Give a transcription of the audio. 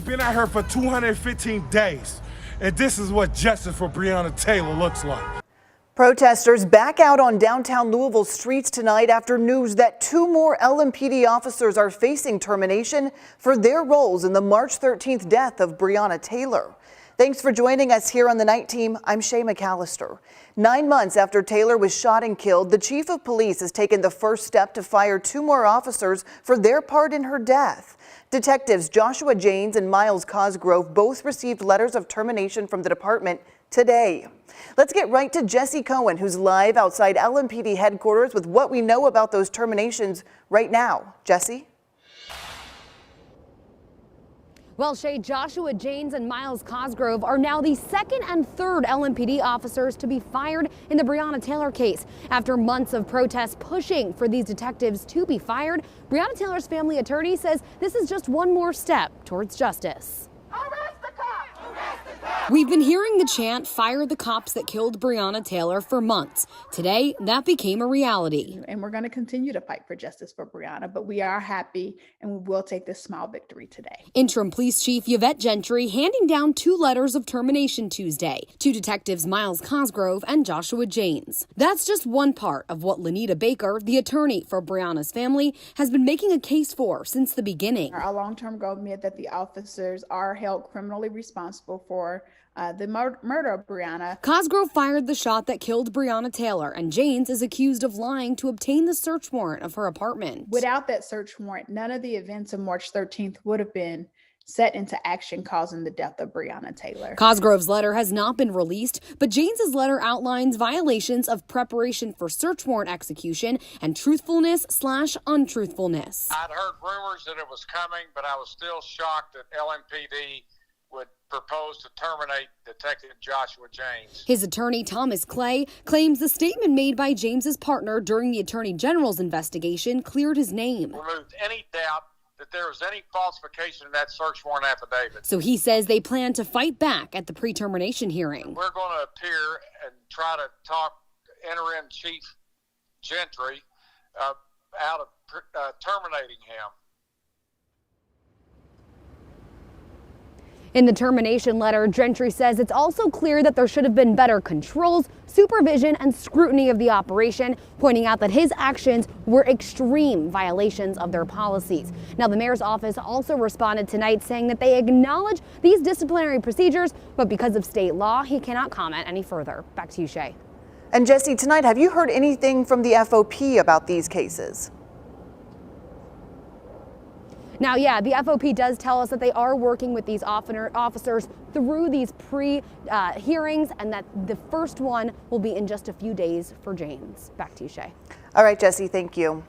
We've been out here for 215 days, and this is what justice for Breonna-Taylor looks like. Protesters back out on downtown Louisville streets tonight after news that 2 more LMPD officers are facing termination for their roles in the March 13th death of Breonna Taylor. Thanks for joining us here on the Night Team. I'm Shay McAllister. 9 months after Taylor was shot and killed, the chief of police has taken the first step to fire 2 more officers for their part in her death. Detectives Joshua Jaynes and Myles Cosgrove both received letters of termination from the department today. Let's get right to Jesse Cohen, who's live outside LMPD headquarters with what we know about those terminations right now. Jesse? Well, Shay, Joshua Jaynes and Myles Cosgrove are now the 2nd and 3rd LMPD officers to be fired in the Breonna-Taylor case. After months of protests pushing for these detectives to be fired, Breonna Taylor's family attorney says this is just one more step towards justice. We've been hearing the chant, "Fire the cops that killed Breonna Taylor," for months. Today, that became a reality. And we're going to continue to fight for justice for Breonna, but we are happy and we will take this small victory today. Interim Police Chief Yvette Gentry handing down 2 letters of termination Tuesday to detectives Myles Cosgrove and Joshua Jaynes. That's just one part of what Lenita Baker, the attorney for Breonna's family, has been making a case for since the beginning. Our long-term goal is that the officers are held criminally responsible for the murder of Breonna. Cosgrove fired the shot that killed Breonna Taylor, and Jaynes is accused of lying to obtain the search warrant of her apartment. Without that search warrant, none of the events of March 13th would have been set into action, causing the death of Breonna Taylor. Cosgrove's letter has not been released, but Jaynes's letter outlines violations of preparation for search warrant execution and truthfulness/untruthfulness. I'd heard rumors that it was coming, but I was still shocked that LMPD would propose to terminate Detective Joshua Jaynes. His attorney, Thomas Clay, claims the statement made by James's partner during the Attorney General's investigation cleared his name. Removed any doubt that there was any falsification in that search warrant affidavit. So he says they plan to fight back at the pre-termination hearing. We're going to appear and try to talk Interim Chief Gentry out of terminating him. In the termination letter, Gentry says it's also clear that there should have been better controls, supervision, and scrutiny of the operation, pointing out that his actions were extreme violations of their policies. Now, the mayor's office also responded tonight saying that they acknowledge these disciplinary procedures, but because of state law, he cannot comment any further. Back to you, Shay. And Jesse, tonight, have you heard anything from the FOP about these cases? Now, yeah, the FOP does tell us that they are working with these officers through these hearings, and that the first one will be in just a few days for Jaynes. Back to you, Shay. All right, Jesse, thank you.